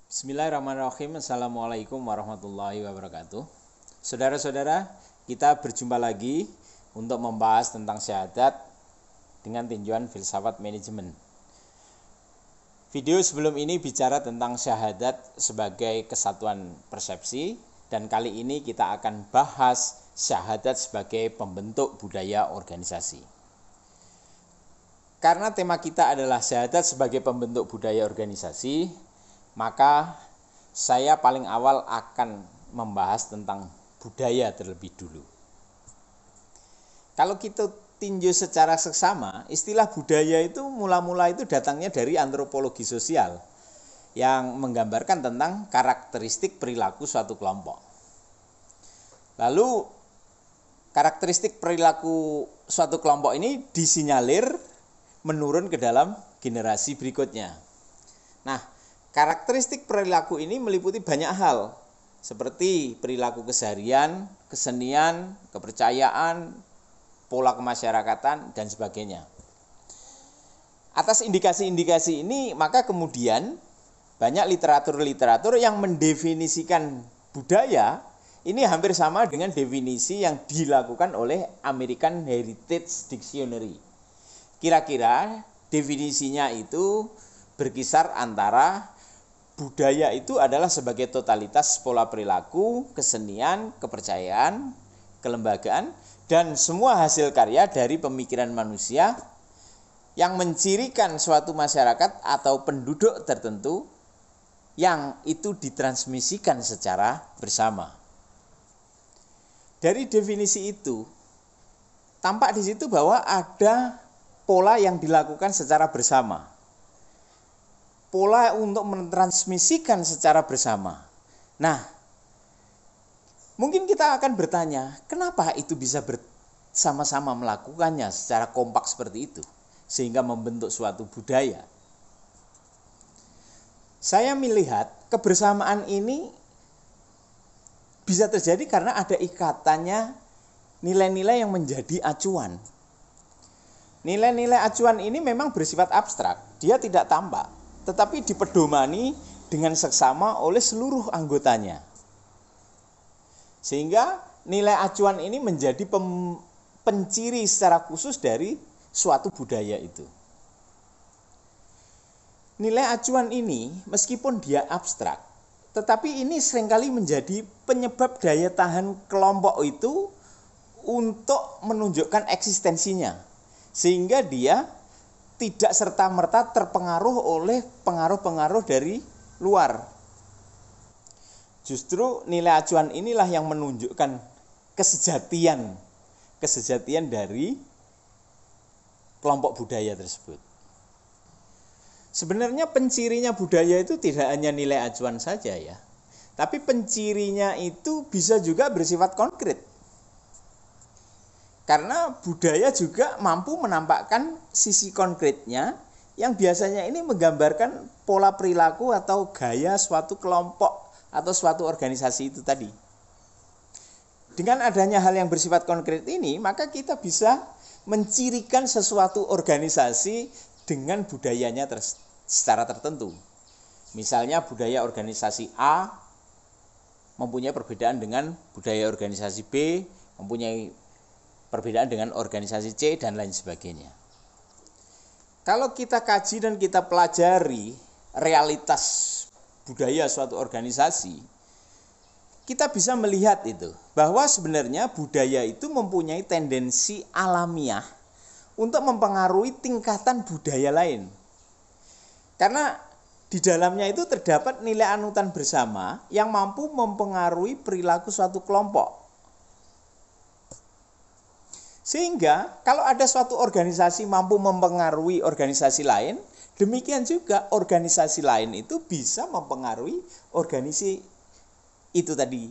Bismillahirrahmanirrahim. Assalamualaikum warahmatullahi wabarakatuh. Saudara-saudara, kita berjumpa lagi untuk membahas tentang syahadat dengan tinjauan filsafat manajemen. Video sebelum ini bicara tentang syahadat sebagai kesatuan persepsi, dan kali ini kita akan bahas syahadat sebagai pembentuk budaya organisasi. Karena tema kita adalah syahadat sebagai pembentuk budaya organisasi, maka saya paling awal akan membahas tentang budaya terlebih dulu. Kalau kita tinjau secara seksama, istilah budaya itu mula-mula itu datangnya dari antropologi sosial yang menggambarkan tentang karakteristik perilaku suatu kelompok. Lalu karakteristik perilaku suatu kelompok ini disinyalir menurun ke dalam generasi berikutnya. Nah, karakteristik perilaku ini meliputi banyak hal, seperti perilaku keseharian, kesenian, kepercayaan, pola kemasyarakatan, dan sebagainya. Atas indikasi-indikasi ini, maka kemudian banyak literatur-literatur yang mendefinisikan budaya ini hampir sama dengan definisi yang dilakukan oleh American Heritage Dictionary. Kira-kira definisinya itu berkisar antara budaya itu adalah sebagai totalitas pola perilaku, kesenian, kepercayaan, kelembagaan, dan semua hasil karya dari pemikiran manusia yang mencirikan suatu masyarakat atau penduduk tertentu yang itu ditransmisikan secara bersama. Dari definisi itu, tampak di situ bahwa ada pola yang dilakukan secara bersama. Pola untuk mentransmisikan secara bersama. Nah, mungkin kita akan bertanya, kenapa itu bisa bersama-sama melakukannya secara kompak seperti itu, sehingga membentuk suatu budaya? Saya melihat kebersamaan ini bisa terjadi karena ada ikatannya nilai-nilai yang menjadi acuan. Nilai-nilai acuan ini memang bersifat abstrak, dia tidak tampak, tetapi dipedomani dengan seksama oleh seluruh anggotanya. Sehingga nilai acuan ini menjadi penciri secara khusus dari suatu budaya itu. Nilai acuan ini meskipun dia abstrak, tetapi ini seringkali menjadi penyebab daya tahan kelompok itu untuk menunjukkan eksistensinya. Sehingga dia tidak serta-merta terpengaruh oleh pengaruh-pengaruh dari luar. Justru nilai acuan inilah yang menunjukkan kesejatian dari kelompok budaya tersebut. Sebenarnya pencirinya budaya itu tidak hanya nilai acuan saja ya, tapi pencirinya itu bisa juga bersifat konkret. Karena budaya juga mampu menampakkan sisi konkretnya yang biasanya ini menggambarkan pola perilaku atau gaya suatu kelompok atau suatu organisasi itu tadi. Dengan adanya hal yang bersifat konkret ini, maka kita bisa mencirikan sesuatu organisasi dengan budayanya secara tertentu. Misalnya budaya organisasi A mempunyai perbedaan dengan budaya organisasi B, mempunyai perbedaan dengan organisasi C, dan lain sebagainya. Kalau kita kaji dan kita pelajari realitas budaya suatu organisasi, kita bisa melihat itu, bahwa sebenarnya budaya itu mempunyai tendensi alamiah untuk mempengaruhi tingkatan budaya lain. Karena di dalamnya itu terdapat nilai anutan bersama yang mampu mempengaruhi perilaku suatu kelompok. Sehingga kalau ada suatu organisasi mampu mempengaruhi organisasi lain, demikian juga organisasi lain itu bisa mempengaruhi organisasi itu tadi.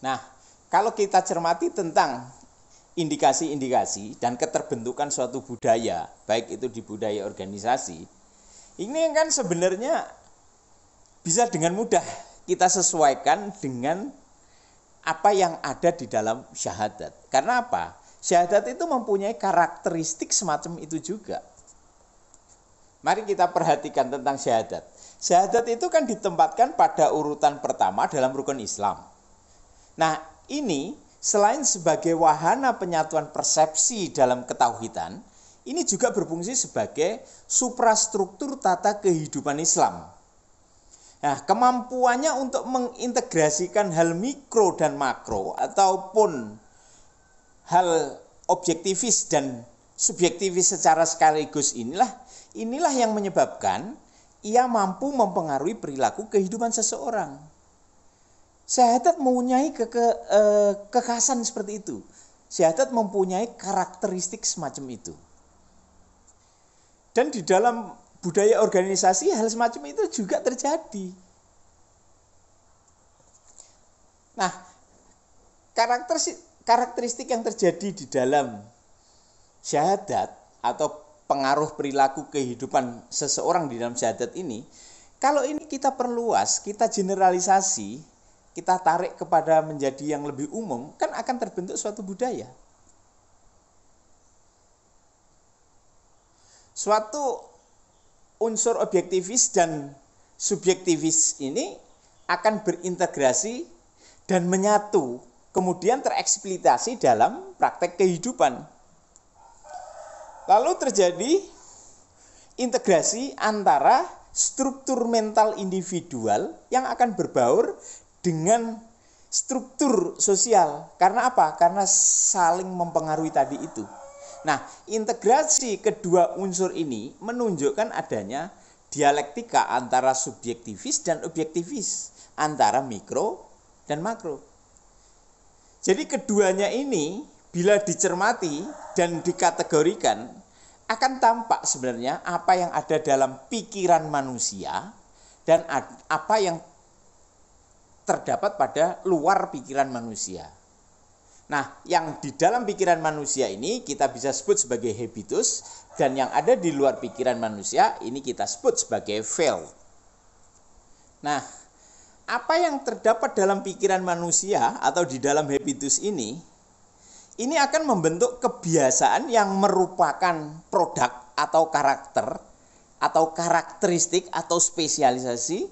Nah, kalau kita cermati tentang indikasi-indikasi dan keterbentukan suatu budaya, baik itu di budaya organisasi, ini kan sebenarnya bisa dengan mudah kita sesuaikan dengan apa yang ada di dalam syahadat. Karena apa? Syahadat itu mempunyai karakteristik semacam itu juga. Mari kita perhatikan tentang syahadat. Syahadat itu kan ditempatkan pada urutan pertama dalam rukun Islam. Nah, ini selain sebagai wahana penyatuan persepsi dalam ketauhidan, ini juga berfungsi sebagai suprastruktur tata kehidupan Islam. Nah, kemampuannya untuk mengintegrasikan hal mikro dan makro ataupun hal objektivis dan subjektivis secara sekaligus inilah yang menyebabkan ia mampu mempengaruhi perilaku kehidupan seseorang. Syahadat mempunyai kekhasan seperti itu. Syahadat mempunyai karakteristik semacam itu. Dan di dalam budaya organisasi hal semacam itu juga terjadi. Nah, karakteristik yang terjadi di dalam syahadat atau pengaruh perilaku kehidupan seseorang di dalam syahadat ini, kalau ini kita perluas, kita generalisasi, kita tarik kepada menjadi yang lebih umum, kan akan terbentuk suatu budaya. Suatu unsur objektivis dan subjektivis ini akan berintegrasi dan menyatu, kemudian tereksploitasi dalam praktek kehidupan. Lalu terjadi integrasi antara struktur mental individual yang akan berbaur dengan struktur sosial. Karena apa? Karena saling mempengaruhi tadi itu. Nah, integrasi kedua unsur ini menunjukkan adanya dialektika antara subjektivis dan objektivis, antara mikro dan makro. Jadi keduanya ini bila dicermati dan dikategorikan akan tampak sebenarnya apa yang ada dalam pikiran manusia dan apa yang terdapat pada luar pikiran manusia. Nah, yang di dalam pikiran manusia ini kita bisa sebut sebagai habitus, dan yang ada di luar pikiran manusia ini kita sebut sebagai vel. Nah, apa yang terdapat dalam pikiran manusia atau di dalam habitus ini akan membentuk kebiasaan yang merupakan produk atau karakter atau karakteristik atau spesialisasi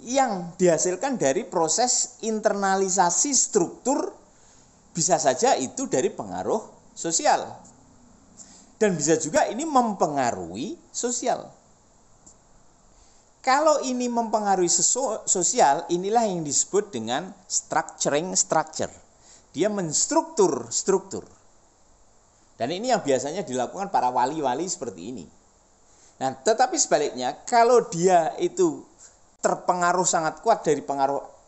yang dihasilkan dari proses internalisasi struktur. Bisa saja itu dari pengaruh sosial. Dan bisa juga ini mempengaruhi sosial. Kalau ini mempengaruhi sosial, inilah yang disebut dengan structuring structure. Dia menstruktur struktur. Dan ini yang biasanya dilakukan para wali-wali seperti ini. Nah, tetapi sebaliknya, kalau dia itu terpengaruh sangat kuat dari pengaruh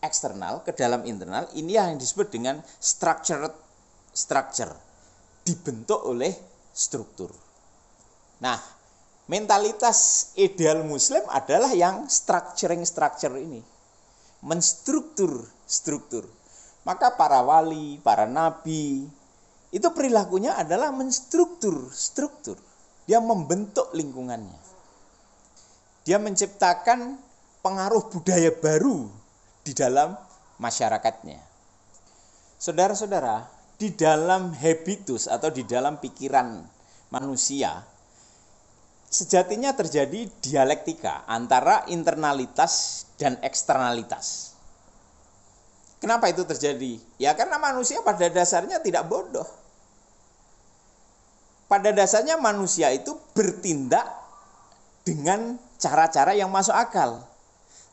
eksternal ke dalam internal, ini yang disebut dengan structure, dibentuk oleh struktur. Nah, mentalitas ideal muslim adalah yang structuring structure ini, menstruktur struktur. Maka para wali, para nabi, itu perilakunya adalah menstruktur struktur. Dia membentuk lingkungannya. Dia menciptakan pengaruh budaya baru di dalam masyarakatnya. Saudara-saudara, di dalam habitus atau di dalam pikiran manusia, sejatinya terjadi dialektika antara internalitas dan eksternalitas. Kenapa itu terjadi? Ya karena manusia pada dasarnya tidak bodoh. Pada dasarnya manusia itu bertindak dengan cara-cara yang masuk akal.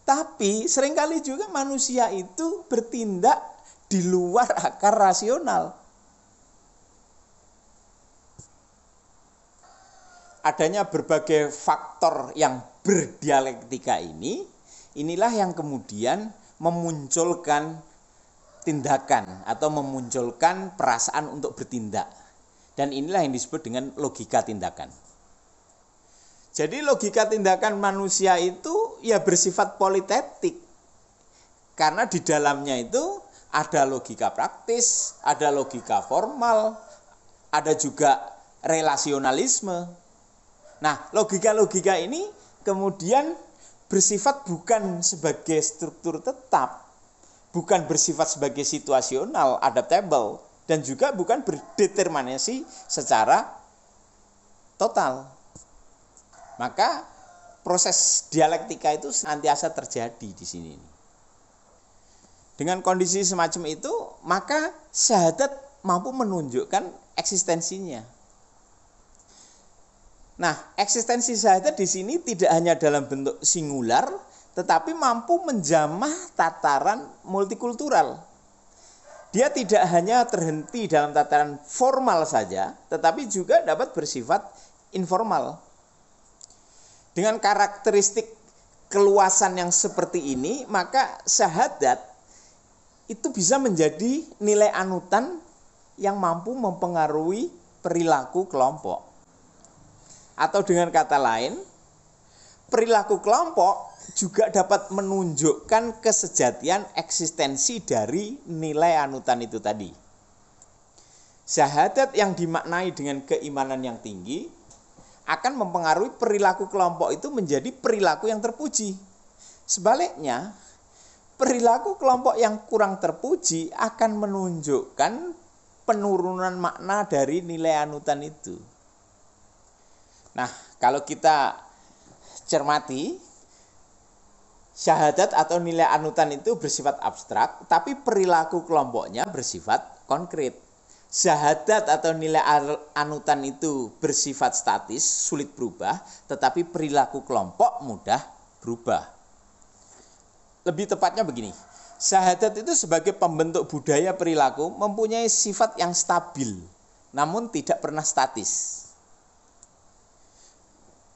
Tapi seringkali juga manusia itu bertindak di luar akar rasional. Adanya berbagai faktor yang berdialektika inilah yang kemudian memunculkan tindakan atau memunculkan perasaan untuk bertindak. Dan inilah yang disebut dengan logika tindakan. Jadi logika tindakan manusia itu ya bersifat politetik. Karena di dalamnya itu ada logika praktis, ada logika formal, ada juga relasionalisme. Nah, logika-logika ini kemudian bersifat bukan sebagai struktur tetap, bukan bersifat sebagai situasional, adaptable, dan juga bukan berdeterminasi secara total. Maka proses dialektika itu senantiasa terjadi di sini. Dengan kondisi semacam itu, maka syahadat mampu menunjukkan eksistensinya. Nah, eksistensi syahadat di sini tidak hanya dalam bentuk singular, tetapi mampu menjamah tataran multikultural. Dia tidak hanya terhenti dalam tataran formal saja, tetapi juga dapat bersifat informal. Dengan karakteristik keluasan yang seperti ini, maka syahadat itu bisa menjadi nilai anutan yang mampu mempengaruhi perilaku kelompok. Atau dengan kata lain, perilaku kelompok juga dapat menunjukkan kesejatian eksistensi dari nilai anutan itu tadi. Syahadat yang dimaknai dengan keimanan yang tinggi akan mempengaruhi perilaku kelompok itu menjadi perilaku yang terpuji. Sebaliknya, perilaku kelompok yang kurang terpuji akan menunjukkan penurunan makna dari nilai anutan itu. Nah, kalau kita cermati, syahadat atau nilai anutan itu bersifat abstrak, tapi perilaku kelompoknya bersifat konkret. Syahadat atau nilai anutan itu bersifat statis, sulit berubah, tetapi perilaku kelompok mudah berubah. Lebih tepatnya begini, syahadat itu sebagai pembentuk budaya perilaku mempunyai sifat yang stabil, namun tidak pernah statis.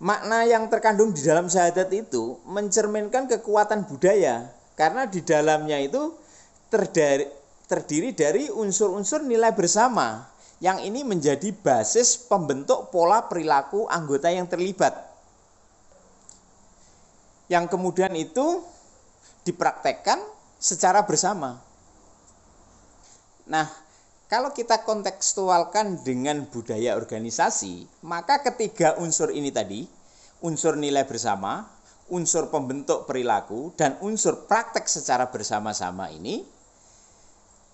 Makna yang terkandung di dalam syahadat itu mencerminkan kekuatan budaya, karena di dalamnya itu terdiri dari unsur-unsur nilai bersama, yang ini menjadi basis pembentuk pola perilaku anggota yang terlibat, yang kemudian itu dipraktekkan secara bersama. Nah, kalau kita kontekstualkan dengan budaya organisasi, maka ketiga unsur ini tadi, unsur nilai bersama, unsur pembentuk perilaku, dan unsur praktek secara bersama-sama ini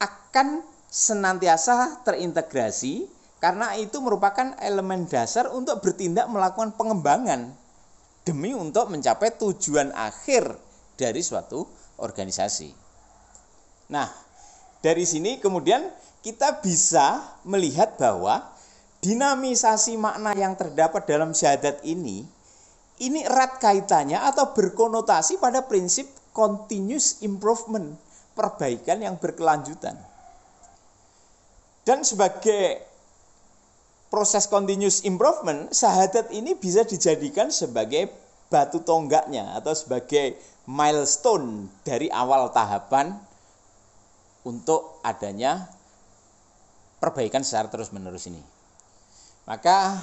akan senantiasa terintegrasi, karena itu merupakan elemen dasar untuk bertindak melakukan pengembangan demi untuk mencapai tujuan akhir dari suatu organisasi. Nah, dari sini kemudian kita bisa melihat bahwa dinamisasi makna yang terdapat dalam syahadat ini erat kaitannya atau berkonotasi pada prinsip continuous improvement, perbaikan yang berkelanjutan. Dan sebagai proses continuous improvement, syahadat ini bisa dijadikan sebagai batu tonggaknya atau sebagai milestone dari awal tahapan untuk adanya perbaikan secara terus-menerus ini. Maka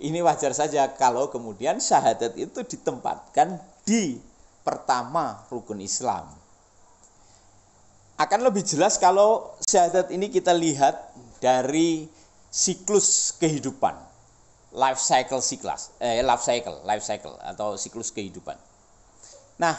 ini wajar saja kalau kemudian syahadat itu ditempatkan di pertama rukun Islam. Akan lebih jelas kalau syahadat ini kita lihat dari siklus kehidupan, life cycle atau siklus kehidupan. Nah,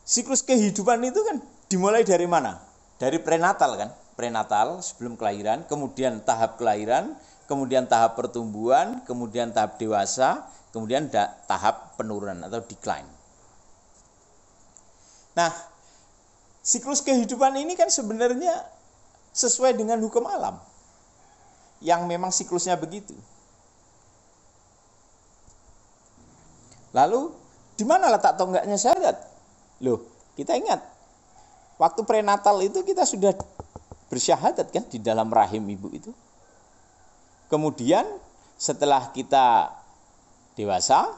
siklus kehidupan itu kan dimulai dari mana? Dari prenatal kan? Prenatal sebelum kelahiran, kemudian tahap kelahiran, kemudian tahap pertumbuhan, kemudian tahap dewasa, kemudian tahap penurunan atau decline. Nah, siklus kehidupan ini kan sebenarnya sesuai dengan hukum alam, yang memang siklusnya begitu. Lalu, di mana letak tonggaknya syahadat? Loh, kita ingat, waktu prenatal itu kita sudah bersyahadat kan di dalam rahim ibu itu. Kemudian setelah kita dewasa,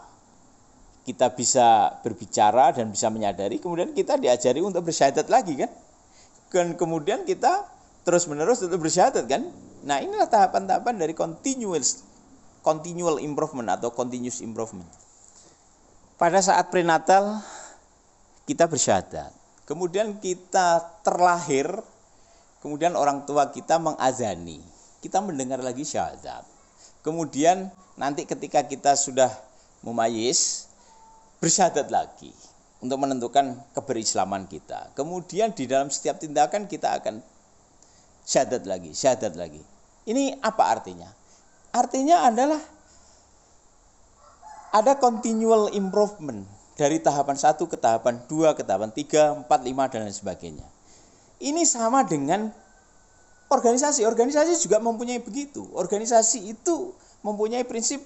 kita bisa berbicara dan bisa menyadari, kemudian kita diajari untuk bersyahadat lagi kan. Dan kemudian kita terus-menerus untuk bersyahadat kan. Nah, inilah tahapan-tahapan dari continual improvement atau continuous improvement. Pada saat prenatal kita bersyahadat. Kemudian kita terlahir, kemudian orang tua kita mengazani, kita mendengar lagi syahadat. Kemudian nanti ketika kita sudah mumayyiz, bersyahadat lagi untuk menentukan keberislaman kita. Kemudian di dalam setiap tindakan kita akan syahadat lagi. Ini apa artinya? Artinya adalah ada continual improvement dari tahapan 1 ke tahapan 2 ke tahapan 3, 4, 5 dan lain sebagainya. Ini sama dengan organisasi. Organisasi juga mempunyai begitu. Organisasi itu mempunyai prinsip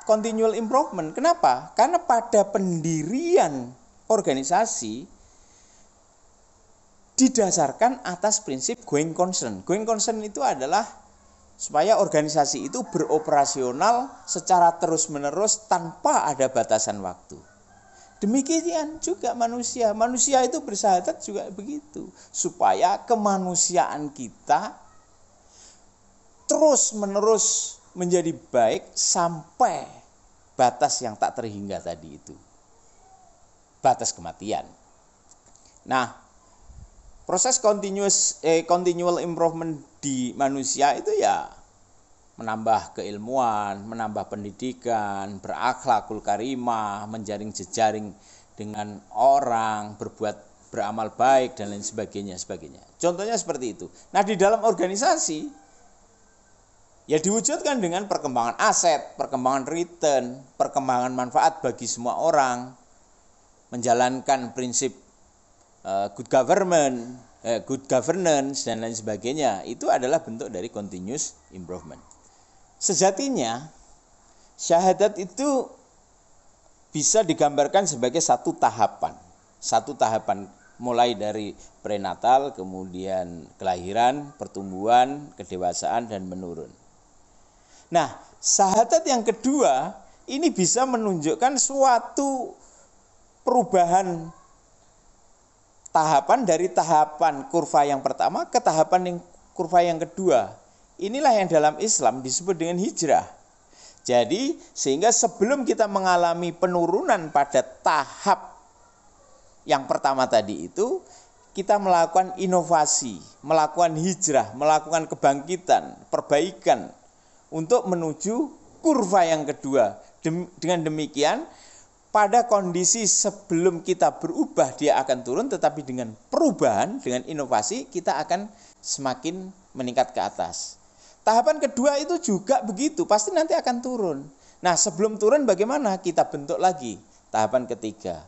continual improvement. Kenapa? Karena pada pendirian organisasi didasarkan atas prinsip going concern. Going concern itu adalah supaya organisasi itu beroperasional secara terus-menerus tanpa ada batasan waktu. Demikian juga manusia. Manusia itu bersahadat juga begitu. Supaya kemanusiaan kita terus-menerus menjadi baik sampai batas yang tak terhingga tadi itu. Batas kematian. Nah, proses continual improvement di manusia itu ya menambah keilmuan, menambah pendidikan, berakhlakul karimah, menjaring jejaring dengan orang, beramal baik dan lain sebagainya. Contohnya seperti itu. Nah, di dalam organisasi ya diwujudkan dengan perkembangan aset, perkembangan return, perkembangan manfaat bagi semua orang, menjalankan prinsip good governance dan lain sebagainya. Itu adalah bentuk dari continuous improvement. Sejatinya syahadat itu bisa digambarkan sebagai satu tahapan mulai dari prenatal, kemudian kelahiran, pertumbuhan, kedewasaan dan menurun. Nah, syahadat yang kedua ini bisa menunjukkan suatu perubahan tahapan dari tahapan kurva yang pertama ke tahapan kurva yang kedua. Inilah yang dalam Islam disebut dengan hijrah. Jadi sehingga sebelum kita mengalami penurunan pada tahap yang pertama tadi itu, kita melakukan inovasi, melakukan hijrah, melakukan kebangkitan, perbaikan untuk menuju kurva yang kedua. Dengan demikian, pada kondisi sebelum kita berubah dia akan turun, tetapi dengan perubahan, dengan inovasi kita akan semakin meningkat ke atas. Tahapan kedua itu juga begitu, pasti nanti akan turun. Nah, sebelum turun bagaimana? Kita bentuk lagi tahapan ketiga.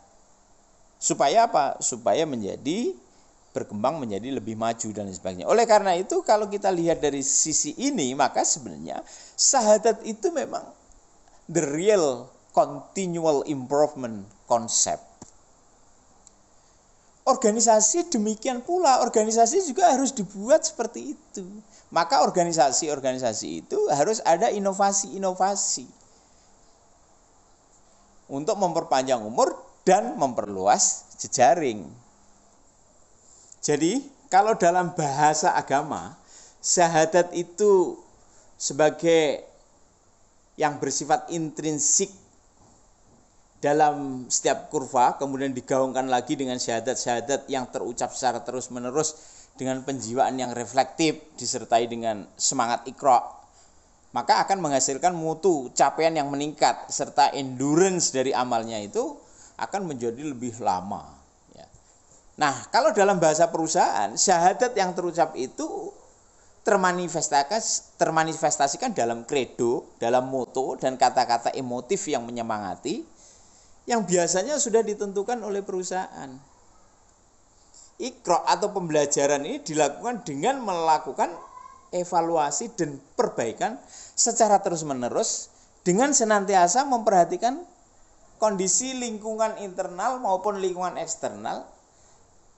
Supaya apa? Supaya berkembang menjadi lebih maju dan sebagainya. Oleh karena itu, kalau kita lihat dari sisi ini, maka sebenarnya syahadat itu memang the real continual improvement concept. Organisasi demikian pula, organisasi juga harus dibuat seperti itu. Maka organisasi-organisasi itu harus ada inovasi-inovasi untuk memperpanjang umur dan memperluas jejaring. Jadi, kalau dalam bahasa agama, syahadat itu sebagai yang bersifat intrinsik dalam setiap kurva, kemudian digaungkan lagi dengan syahadat-syahadat yang terucap secara terus-menerus dengan penjiwaan yang reflektif disertai dengan semangat iqra, maka akan menghasilkan mutu capaian yang meningkat serta endurance dari amalnya itu akan menjadi lebih lama. Ya. Nah, kalau dalam bahasa perusahaan, syahadat yang terucap itu termanifestasikan dalam kredo, dalam moto dan kata-kata emotif yang menyemangati, yang biasanya sudah ditentukan oleh perusahaan. Iqra atau pembelajaran ini dilakukan dengan melakukan evaluasi dan perbaikan secara terus-menerus dengan senantiasa memperhatikan kondisi lingkungan internal maupun lingkungan eksternal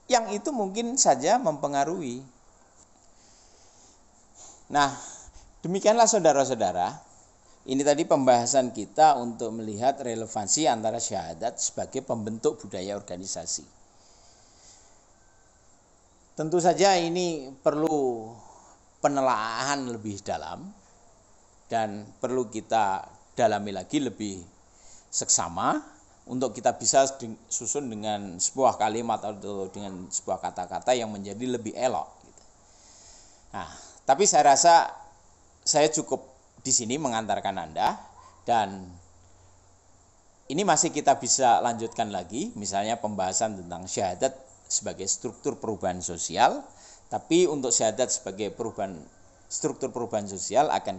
yang itu mungkin saja mempengaruhi. Nah, demikianlah saudara-saudara. Ini tadi pembahasan kita untuk melihat relevansi antara syahadat sebagai pembentuk budaya organisasi. Tentu saja ini perlu penelaahan lebih dalam dan perlu kita dalami lagi lebih seksama untuk kita bisa susun dengan sebuah kalimat atau dengan sebuah kata-kata yang menjadi lebih elok. Nah, tapi saya rasa saya cukup di sini mengantarkan Anda, dan ini masih kita bisa lanjutkan lagi, misalnya pembahasan tentang syahadat sebagai struktur perubahan sosial, tapi untuk syahadat sebagai struktur perubahan sosial akan